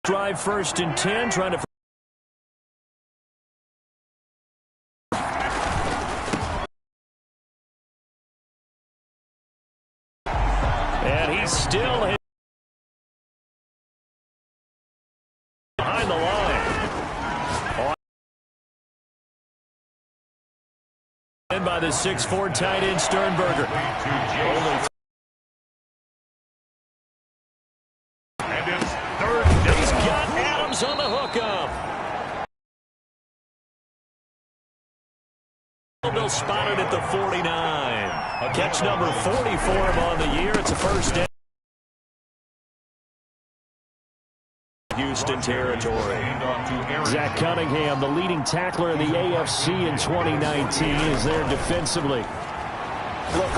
Drive 1st and 10, trying to... And he's still behind the line. In by the 6'4" tight end Sternberger. And it's 3rd down. He's got Adams on the hookup. They'll spot it at the 49. Catch number 40 for him on the year. It's a 1st down. Houston territory. Zach Cunningham, the leading tackler in the AFC in 2019, is there defensively. Look,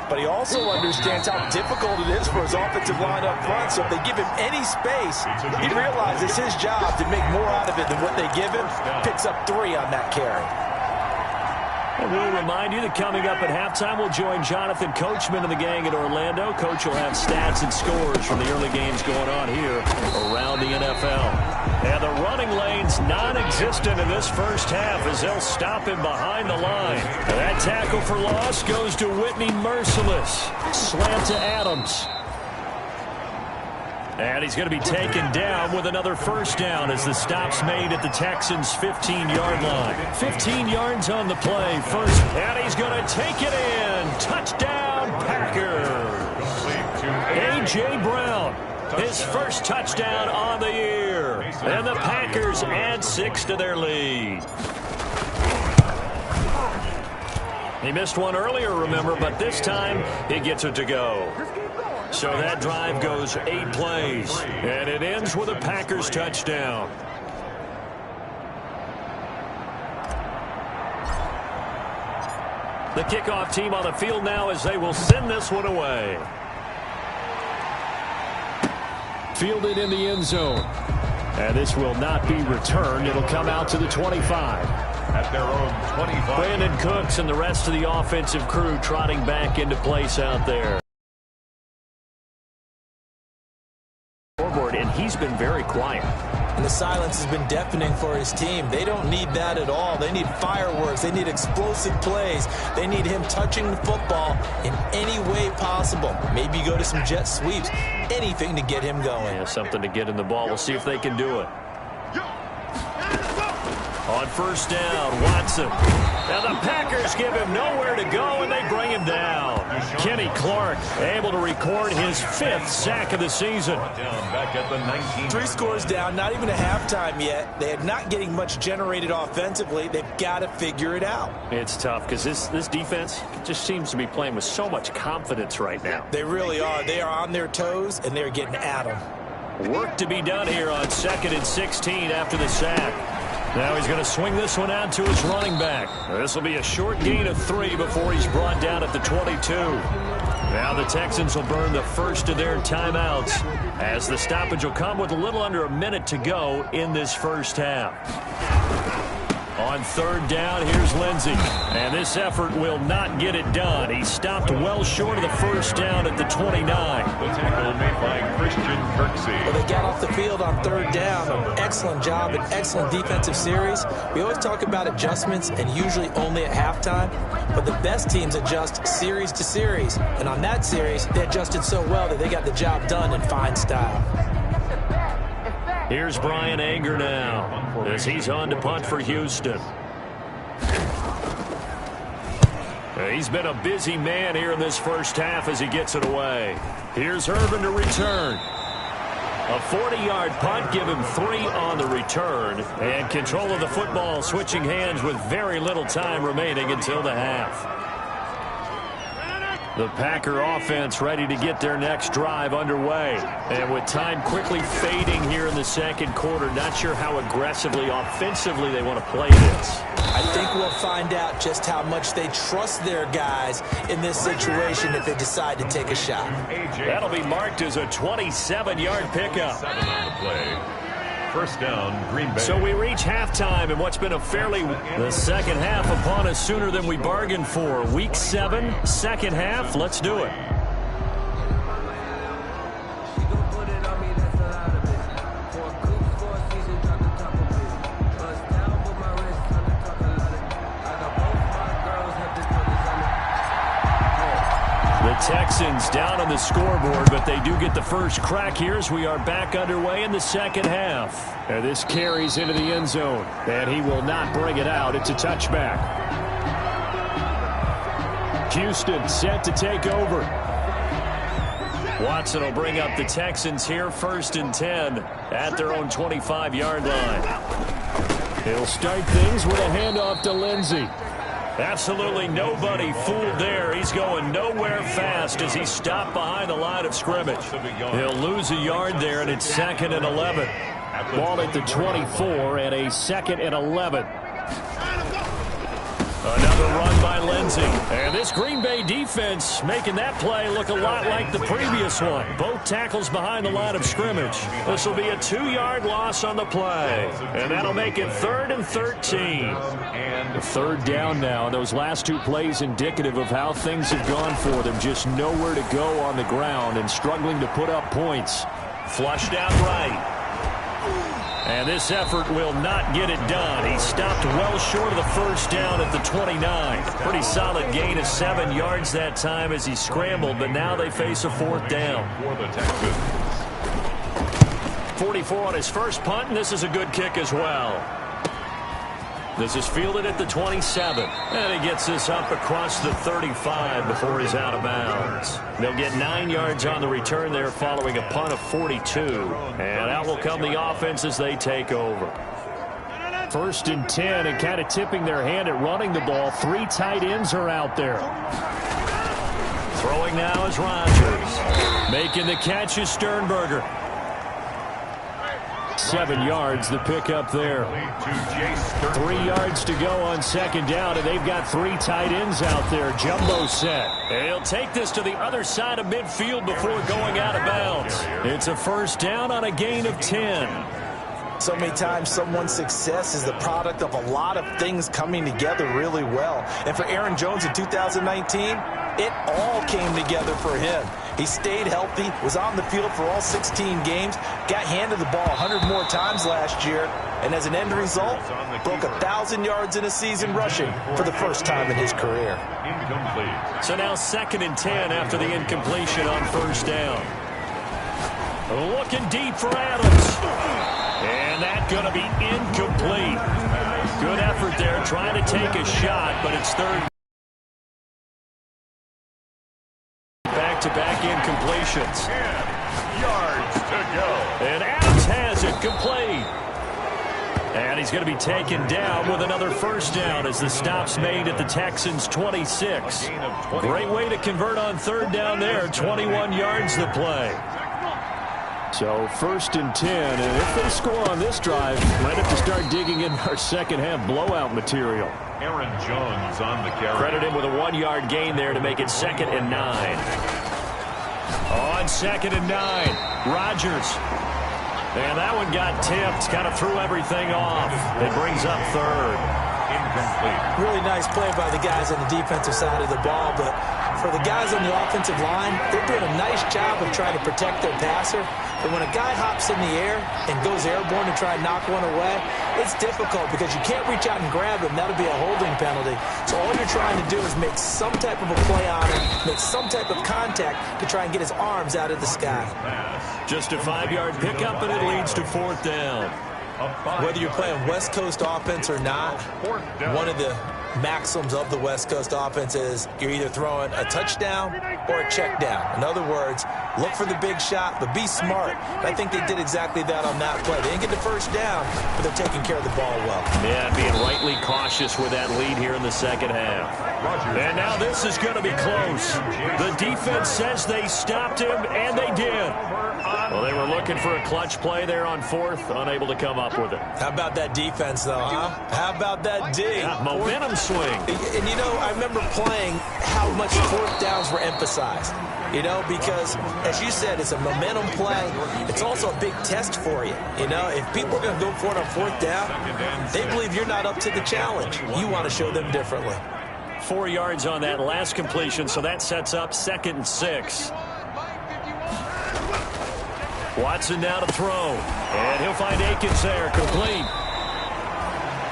but he also understands how difficult it is for his offensive line up front. So if they give him any space, he realizes it's his job to make more out of it than what they give him. Picks up 3 on that carry. And we'll remind you that coming up at halftime, we'll join Jonathan Coachman and the gang at Orlando. Coach will have stats and scores from the early games going on here around the NFL. And the running lane's non-existent in this first half as they'll stop him behind the line. And that tackle for loss goes to Whitney Merciless. Slant to Adams. And he's going to be taken down with another 1st down as the stop's made at the Texans' 15-yard line. 15 yards on the play. First, and he's going to take it in. Touchdown, Packers. A.J. Brown, his first touchdown on the year. And the Packers add 6 to their lead. He missed one earlier, remember, but this time he gets it to go. So that drive goes 8 plays, and it ends with a Packers touchdown. The kickoff team on the field now as they will send this one away. Fielded in the end zone. And this will not be returned. It'll come out to the 25. At their own 25. Brandon Cooks and the rest of the offensive crew trotting back into place out there. And he's been very quiet. And the silence has been deafening for his team. They don't need that at all. They need fireworks. They need explosive plays. They need him touching the football in any way possible. Maybe go to some jet sweeps. Anything to get him going. Yeah, something to get in the ball. We'll see if they can do it. On 1st down, Watson. Now the Packers give him nowhere to go, and they bring him down. Kenny Clark able to record his 5th sack of the season. Back at the 19. 3 scores down, not even a halftime yet. They are not getting much generated offensively. They've got to figure it out. It's tough because this defense just seems to be playing with so much confidence right now. They really are. They are on their toes, and they're getting at them. Work to be done here on 2nd and 16 after the sack. Now he's going to swing this one out to his running back. This will be a short gain of 3 before he's brought down at the 22. Now the Texans will burn the first of their timeouts as the stoppage will come with a little under a minute to go in this first half. On 3rd down, here's Lindsey. And this effort will not get it done. He stopped well short of the 1st down at the 29. The tackle made by Christian Kirksey. Well, they got off the field on 3rd down. An excellent job, an excellent defensive series. We always talk about adjustments and usually only at halftime. But the best teams adjust series to series. And on that series, they adjusted so well that they got the job done in fine style. Here's Brian Anger now as he's on to punt for Houston. He's been a busy man here in this first half as he gets it away. Here's Irvin to return. A 40-yard punt, give him 3 on the return. And control of the football switching hands with very little time remaining until the half. The Packer offense ready to get their next drive underway. And with time quickly fading here in the 2nd quarter, not sure how aggressively, offensively they want to play this. I think we'll find out just how much they trust their guys in this situation if they decide to take a shot. That'll be marked as a 27-yard pickup. 7 on the play. 1st down, Green Bay. So we reach halftime in what's been a fairly the second half upon us sooner than we bargained for. Week 7, second half. Let's do it. The Texans down on the scoreboard, but they do get the first crack here as we are back underway in the second half. And this carries into the end zone, and he will not bring it out. It's a touchback. Houston set to take over. Watson will bring up the Texans here, 1st and 10 at their own 25-yard line. He'll start things with a handoff to Lindsey. Absolutely nobody fooled there. He's going nowhere fast as he's stopped behind the line of scrimmage. He'll lose a yard there, and it's 2nd and 11. Ball at the 24 and a 2nd and 11. Another run by Lindsey. And this Green Bay defense making that play look a lot like the previous one. Both tackles behind the line of scrimmage. This will be a 2-yard loss on the play. And that'll make it 3rd and 13. And 3rd down now. Those last 2 plays indicative of how things have gone for them. Just nowhere to go on the ground and struggling to put up points. Flushed out right. And this effort will not get it done. He stopped well short of the first down at the 29. Pretty solid gain of 7 yards that time as he scrambled, but now they face a 4th down. 44 on his first punt, and this is a good kick as well. This is fielded at the 27. And he gets this up across the 35 before he's out of bounds. They'll get 9 yards on the return there following a punt of 42. And out will come the offense as they take over. 1st and 10 and kind of tipping their hand at running the ball. 3 tight ends are out there. Throwing now is Rodgers. Making the catch is Sternberger. 7 yards, the pickup there. 3 yards to go on 2nd down, and they've got 3 tight ends out there. Jumbo set. And he'll take this to the other side of midfield before going out of bounds. It's a 1st down on a gain of 10. So many times someone's success is the product of a lot of things coming together really well. And for Aaron Jones in 2019, it all came together for him. He stayed healthy, was on the field for all 16 games, got handed the ball 100 more times last year, and as an end result, broke 1,000 yards in a season rushing for the first time in his career. So now 2nd and 10 after the incompletion on 1st down. Looking deep for Adams. And that's going to be incomplete. Good effort there trying to take a shot, but it's 3rd. Back-to-back incompletions. 10 yards to go. And Adams has it complete. And he's going to be taken down with another 1st down as the stop's made at the Texans' 26. Great way to convert on 3rd down there. 21 yards the play. So 1st and 10, and if they score on this drive, might have to start digging in our second half blowout material. Aaron Jones on the carry. Credit him with a 1-yard gain there to make it 2nd and 9. On 2nd and 9, Rodgers. And that one got tipped, kind of threw everything off. It brings up 3rd. Incomplete. Really nice play by the guys on the defensive side of the ball, but for the guys on the offensive line, they're doing a nice job of trying to protect their passer. But when a guy hops in the air and goes airborne to try and knock one away, it's difficult because you can't reach out and grab him. That'll be a holding penalty. So all you're trying to do is make some type of a play on him, make some type of contact to try and get his arms out of the sky. Just a 5-yard pickup, and it leads to 4th down. Whether you're playing West Coast offense or not, one of the maxims of the West Coast offense is you're either throwing a touchdown or a check down. In other words, look for the big shot, but be smart. And I think they did exactly that on that play. They didn't get the 1st down, but they're taking care of the ball well. Yeah, being rightly cautious with that lead here in the second half. And now this is going to be close. The defense says they stopped him, and they did. Well, they were looking for a clutch play there on 4th, unable to come up with it. How about that defense, though, huh? How about that D? Yeah, momentum swing. And, you know, I remember playing how much 4th downs were emphasized. You know, because, as you said, it's a momentum play. It's also a big test for you. You know, if people are going to go for it on 4th down, they believe you're not up to the challenge. You want to show them differently. 4 yards on that last completion, so that sets up 2nd and 6. Watson now to throw. And he'll find Akins there, complete.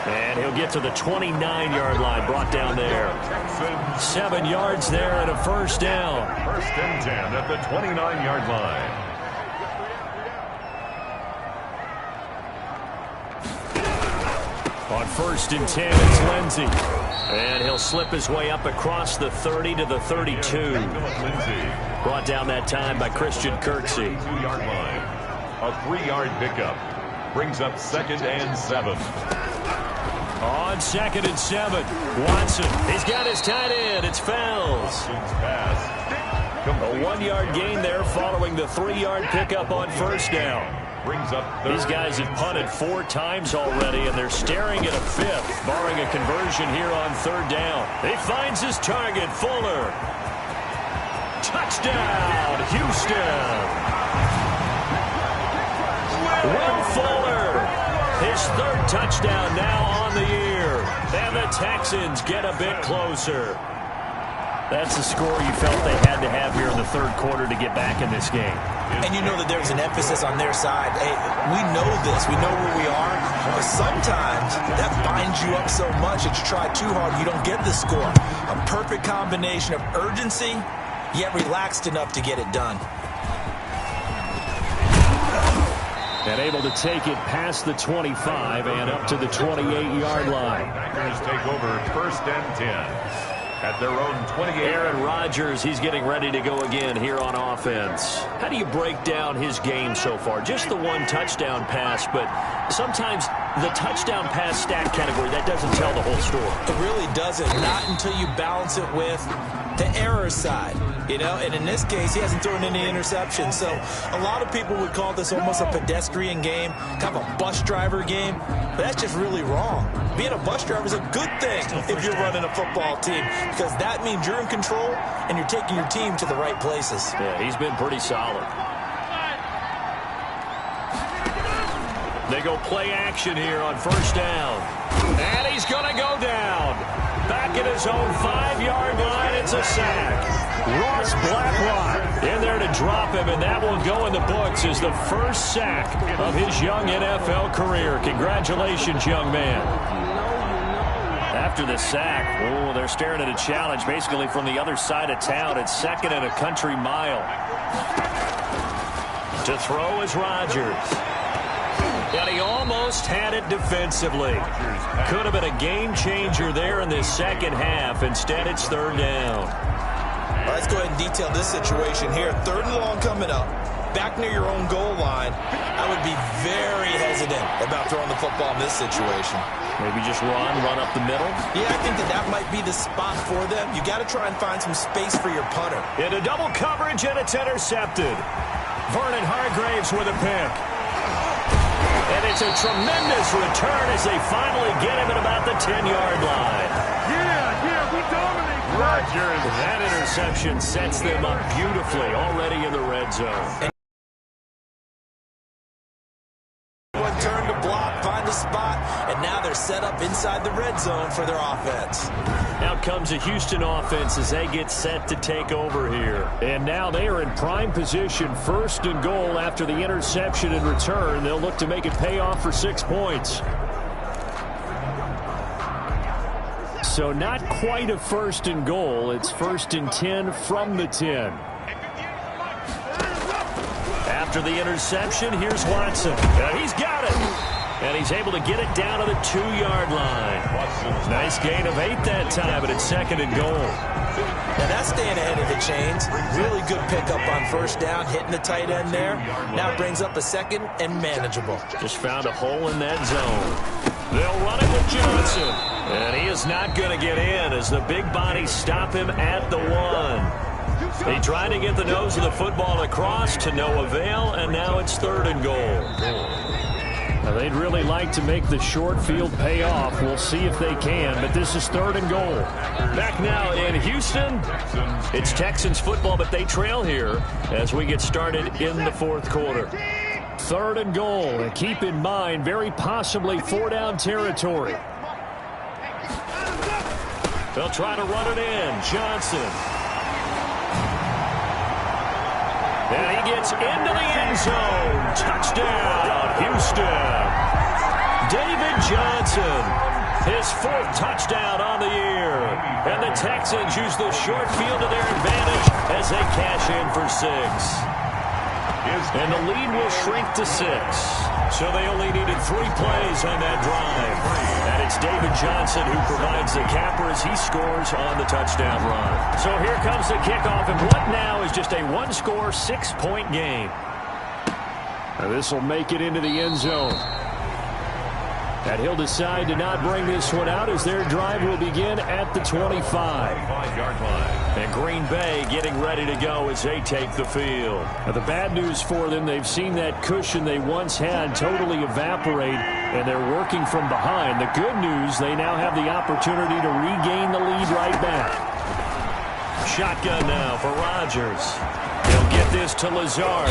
And he'll get to the 29-yard line, brought down there. 7 yards there and a first down. First and 10 at the 29-yard line. On first and 10, it's Lindsey. And he'll slip his way up across the 30 to the 32. Brought down that time by Christian Kirksey. 2-yard line. A 3-yard pickup. Brings up 2nd and 7. On 2nd and 7, Watson. He's got his tight end. It's Fells. A 1-yard gain there following the 3-yard pickup on first down. Brings up These guys have punted 4 times already, and they're staring at a 5th, barring a conversion here on 3rd down. He finds his target, Fuller. Touchdown, Houston. Will Fuller, his 3rd touchdown now on the year. And the Texans get a bit closer. That's the score you felt they had to have here in the 3rd quarter to get back in this game. And you know that there's an emphasis on their side. Hey, we know this. We know where we are. But sometimes that binds you up so much that you try too hard, you don't get the score. A perfect combination of urgency, yet relaxed enough to get it done. And able to take it past the 25 and up to the 28-yard line. Packers take over 1st and 10. At their own 28. Aaron Rodgers, he's getting ready to go again here on offense. How do you break down his game so far? Just the 1 touchdown pass, but sometimes the touchdown pass stat category, that doesn't tell the whole story. It really doesn't. Not until you balance it with the error side. You know, and in this case, he hasn't thrown any interceptions. So a lot of people would call this almost a pedestrian game, kind of a bus driver game. But that's just really wrong. Being a bus driver is a good thing if you're running a football team, because that means you're in control and you're taking your team to the right places. Yeah, he's been pretty solid. They go play action here on first down. And he's going to go down. Back at his own 5-yard line, it's a sack. Ross Blacklock in there to drop him, and that will go in the books as the first sack of his young NFL career. Congratulations, young man. After the sack, oh, they're staring at a challenge basically from the other side of town. It's 2nd and a country mile. To throw is Rodgers. And he almost had it defensively. Could have been a game changer there in this second half. Instead, it's 3rd down. All right, let's go ahead and detail this situation here. 3rd and long coming up. Back near your own goal line. I would be very hesitant about throwing the football in this situation. Maybe just run up the middle. Yeah, I think that might be the spot for them. You got to try and find some space for your punter. Into double coverage, and it's intercepted. Vernon Hargraves with a pick. And it's a tremendous return as they finally get him at about the 10-yard line. Yeah, we dominate. Rodgers. That interception sets them up beautifully already in the red zone. Turn to block, find a spot, and now they're set up inside the red zone for their offense. Out comes a Houston offense as they get set to take over here. And now they are in prime position, 1st and goal after the interception and return. They'll look to make it pay off for 6 points. So not quite a 1st and goal. It's 1st and 10 from the 10. After the interception, here's Watson. He's got it. And he's able to get it down to the 2-yard line. Nice gain of 8 that time, but it's 2nd and goal. Now that's staying ahead of the chains. Really good pickup on first down, hitting the tight end there. Now it brings up a 2nd and manageable. Just found a hole in that zone. They'll run it with Johnson. And he is not going to get in as the big bodies stop him at the 1. He tried to get the nose of the football across to no avail, and now it's 3rd and goal. Now they'd really like to make the short field pay off. We'll see if they can, but this is 3rd and goal. Back now in Houston, it's Texans football, but they trail here as we get started in the 4th quarter. 3rd and goal, and keep in mind, very possibly 4-down territory. They'll try to run it in. Johnson. And he gets into the end zone. Touchdown, Houston. David Johnson His 4th touchdown on the year. And the Texans use the short field to their advantage as they cash in for 6. And the lead will shrink to 6. So they only needed 3 plays on that drive. And it's David Johnson who provides the capper as he scores on the touchdown run. So here comes the kickoff, and what now is just a 1-score, 6-point game. Now this will make it into the end zone. And he'll decide to not bring this one out as their drive will begin at the 25. 25-yard line. And Green Bay getting ready to go as they take the field. Now the bad news for them, they've seen that cushion they once had totally evaporate, and they're working from behind. The good news, they now have the opportunity to regain the lead right back. Shotgun now for Rodgers. They'll get this to Lazard,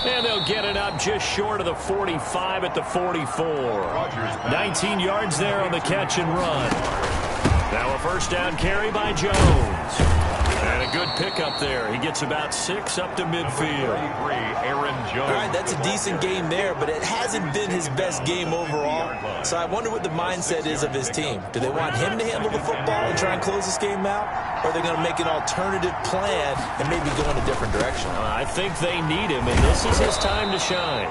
and they'll get it up just short of the 45 at the 44. 19 yards there on the catch and run. Now a first down carry by Jones. And a good pickup there. He gets about 6 up to midfield. Aaron Jones. All right, that's a decent game there, but it hasn't been his best game overall. So I wonder what the mindset is of his team. Do they want him to handle the football and try and close this game out? Or are they going to make an alternative plan and maybe go in a different direction? I think they need him, and this is his time to shine.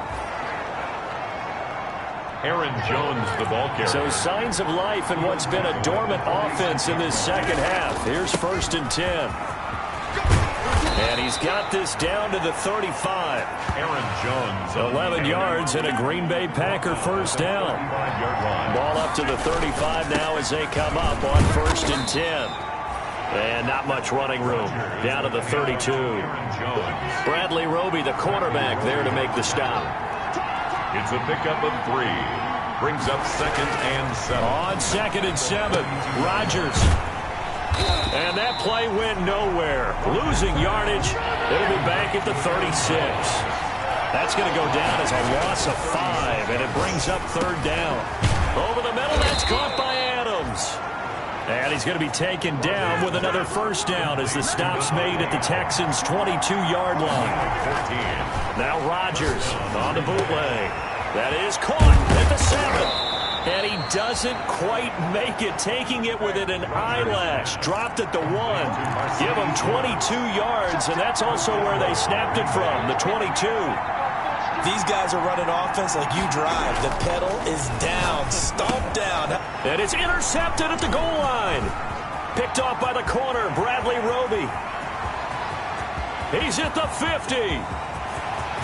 Aaron Jones, the ball carrier. So signs of life in what's been a dormant offense in this second half. Here's 1st and 10. And he's got this down to the 35. Aaron Jones. 11 yards and a Green Bay Packer first down. 5-yard line. Ball up to the 35 now as they come up on 1st and 10. And not much running room. Down to the 32. Bradley Roby, the quarterback, there to make the stop. It's a pickup of 3. Brings up 2nd and 7. On 2nd and 7, Rodgers. And that play went nowhere. Losing yardage. It'll be back at the 36. That's going to go down as a loss of 5, and it brings up 3rd down. Over the middle, that's caught by Adams. And he's going to be taken down with another first down as the stop's made at the Texans' 22-yard line. 14. Now Rodgers on the bootleg. That is caught at the 7. And he doesn't quite make it, taking it within an eyelash. Dropped at the 1. Give him 22 yards, and that's also where they snapped it from, the 22. These guys are running offense like you drive. The pedal is down, stomped down. And it's intercepted at the goal line. Picked off by the corner, Bradley Roby. He's at the 50,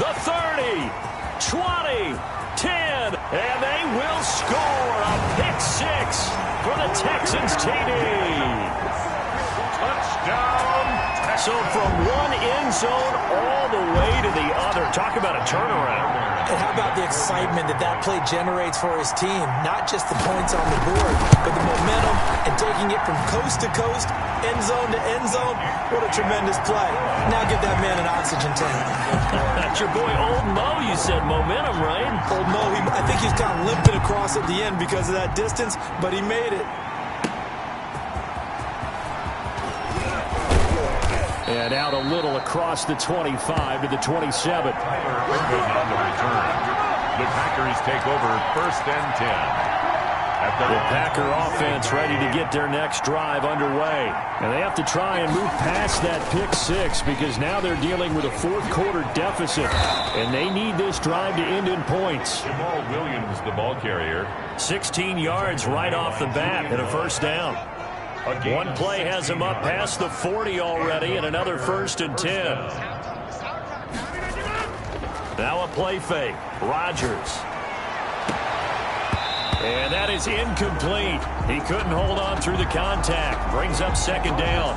the 30, 20, 10, and they will score a pick 6 for the Texans TD. Touchdown. So from one end zone all the way to the other. Talk about a turnaround. And how about the excitement that play generates for his team? Not just the points on the board, but the momentum and taking it from coast to coast, end zone to end zone. What a tremendous play. Now give that man an oxygen tank. That's your boy Old Mo. You said momentum, right? Old Mo, I think he's kind of limping across at the end because of that distance, but he made it. And out a little across the 25 to the 27. On the return. The Packers take over 1st and 10. The Packer offense ready to get their next drive underway. And they have to try and move past that pick 6 because now they're dealing with a 4th quarter deficit. And they need this drive to end in points. Jamal Williams, the ball carrier. 16 yards right off the bat and a first down. One play has him up past the 40 already, and another 1st and 10. Now a play fake. Rodgers. And that is incomplete. He couldn't hold on through the contact. Brings up 2nd down.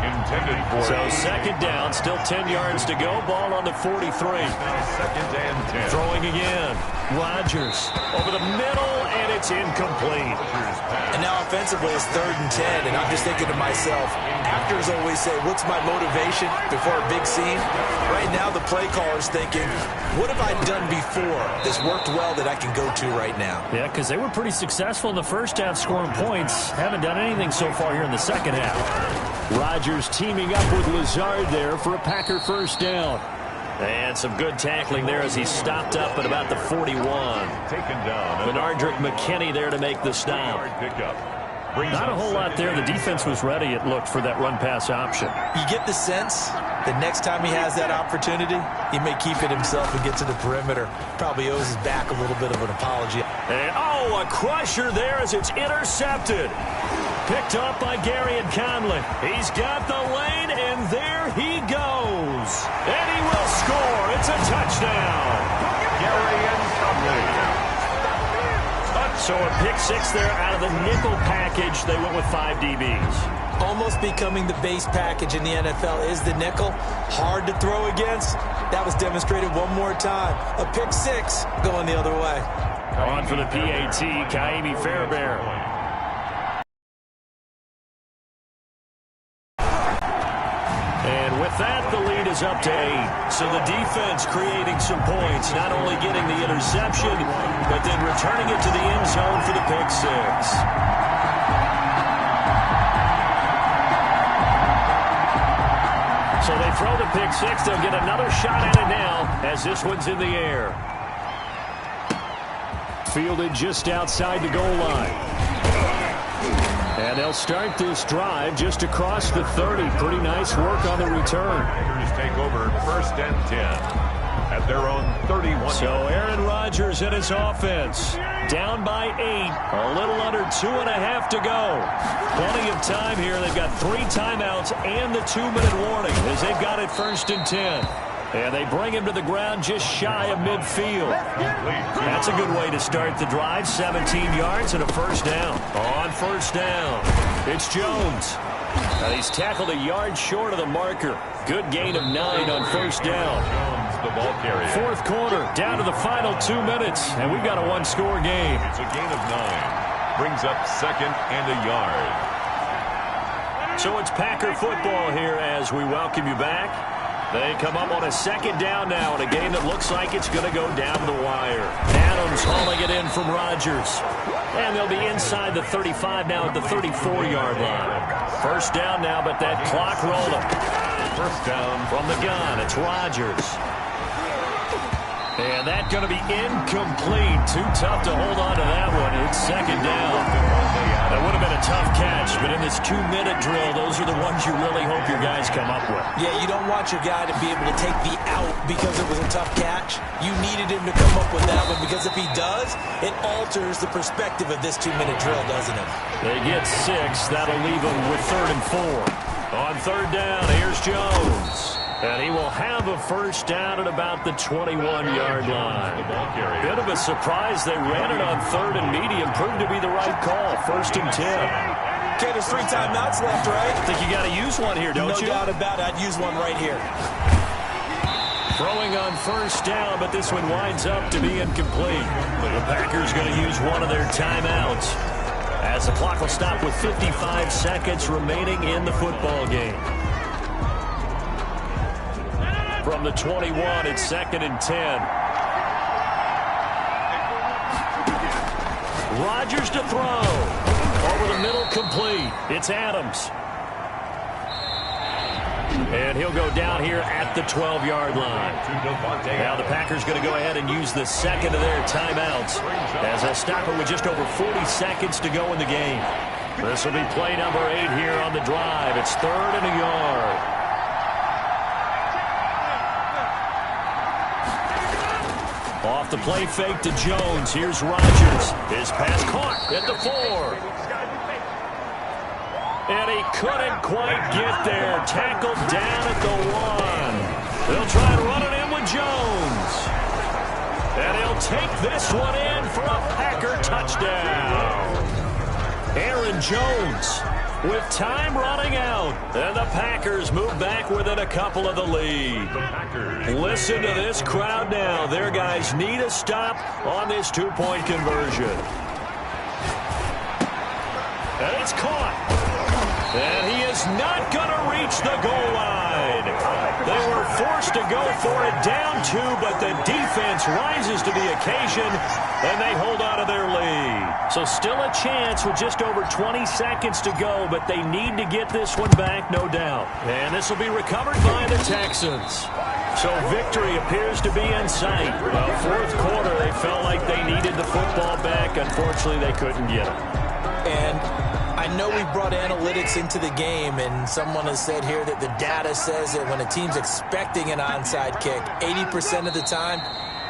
Intended for. So 2nd down, still 10 yards to go. Ball on the 43. 2nd and 10. Throwing again. Rodgers over the middle, and it's incomplete. And now offensively it's 3rd and 10, and I'm just thinking to myself, actors always say, what's my motivation before a big scene? Right now the play caller's thinking, what have I done before that's worked well that I can go to right now? Yeah, because they were pretty successful in the first half scoring points. Haven't done anything so far here in the second half. Rodgers teaming up with Lazard there for a Packer first down. And some good tackling there as he stopped up at about the 41. Taken down. Benardrick McKinney there to make the stop. Not a whole lot there. The defense was ready, it looked, for that run-pass option. You get the sense that next time he has that opportunity, he may keep it himself and get to the perimeter. Probably owes his back a little bit of an apology. And, a crusher there as it's intercepted. Picked up by Gary and Conley. He's got the lane, and there he goes. And he will score. It's a touchdown. Gary and Conley. So a pick six there out of the nickel package. They went with 5 DBs. Almost becoming the base package in the NFL is the nickel. Hard to throw against. That was demonstrated one more time. A pick six going the other way. On for the PAT, Kaimi Fairbairn. And with that, the lead is up to 8. So the defense creating some points, not only getting the interception, but then returning it to the end zone for the pick six. So they throw the pick six. They'll get another shot at it now as this one's in the air. Fielded just outside the goal line. And they'll start this drive just across the 30. Pretty nice work on the return. Tigers take over 1st and 10 at their own 31. So Aaron Rodgers and his offense down by 8. A little under 2.5 to go. Plenty of time here. They've got 3 timeouts and the 2-minute warning as they've got it 1st and 10. And they bring him to the ground just shy of midfield. That's a good way to start the drive. 17 yards and a first down. On first down, it's Jones. And he's tackled a yard short of the marker. Good gain of 9 on first down. Jones, the ball carrier. 4th quarter, down to the final 2 minutes. And we've got a 1-score game. It's a gain of 9. Brings up 2nd and a yard. So it's Packer football here as we welcome you back. They come up on a 2nd down now in a game that looks like it's going to go down the wire. Adams hauling it in from Rodgers. And they'll be inside the 35 now at the 34-yard line. First down now, but that clock rolling. First down from the gun. It's Rodgers. And that's going to be incomplete. Too tough to hold on to that one. It's 2nd down. That would have been a tough catch, but in this 2-minute drill, those are the ones you really hope your guys come up with. Yeah, you don't want your guy to be able to take the out because it was a tough catch. You needed him to come up with that one because if he does, it alters the perspective of this 2-minute drill, doesn't it? They get 6. That'll leave them with 3rd and 4. On 3rd down, here's Jones. And he will have a first down at about the 21-yard line. Bit of a surprise they ran it on 3rd and medium. Proved to be the right call. 1st and 10. Okay, there's 3 timeouts left, right? I think you got to use one here, don't you? No doubt about it. I'd use one right here. Throwing on first down, but this one winds up to be incomplete. The Packers going to use one of their timeouts as the clock will stop with 55 seconds remaining in the football game. From the 21, it's 2nd and 10. Rodgers to throw. Over the middle, complete. It's Adams. And he'll go down here at the 12-yard line. Now the Packers going to go ahead and use the 2nd of their timeouts as they'll stop it with just over 40 seconds to go in the game. This will be play number 8 here on the drive. It's 3rd and a yard. Off the play fake to Jones. Here's Rodgers. His pass caught at the 4. And he couldn't quite get there. Tackled down at the 1. They'll try and run it in with Jones. And he'll take this one in for a Packer touchdown. Aaron Jones with time running out. And the Packers move back within a couple of the lead. Listen to this crowd now. Their guys need a stop on this 2-point conversion. And it's caught. And he is not going to reach the goal line. They were forced to go for it down 2, but the defense rises to the occasion, and they hold on to their lead. So still a chance with just over 20 seconds to go, but they need to get this one back, no doubt. And this will be recovered by the Texans. So victory appears to be in sight. Well, fourth quarter, they felt like they needed the football back. Unfortunately, they couldn't get it. And I know we brought analytics into the game, and someone has said here that the data says that when a team's expecting an onside kick, 80% of the time,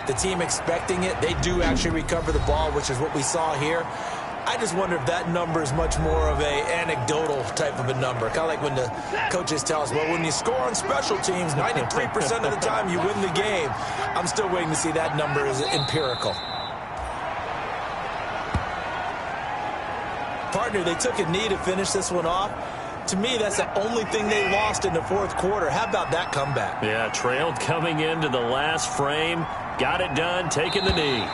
the team expecting it, they do actually recover the ball, which is what we saw here. I just wonder if that number is much more of a anecdotal type of a number. Kind of like when the coaches tell us, well, when you score on special teams, 93% of the time you win the game. I'm still waiting to see that number is empirical. Partner, they took a knee to finish this one off. To me, that's the only thing they lost in the fourth quarter. How about that comeback? Yeah, trailed coming into the last frame. Got it done, taking the knee.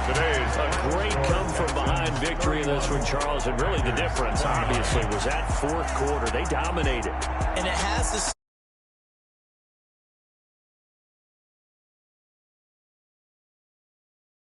Today's a great come-from-behind victory in this one, Charles. And really the difference, obviously, was that fourth quarter. They dominated. And it has this.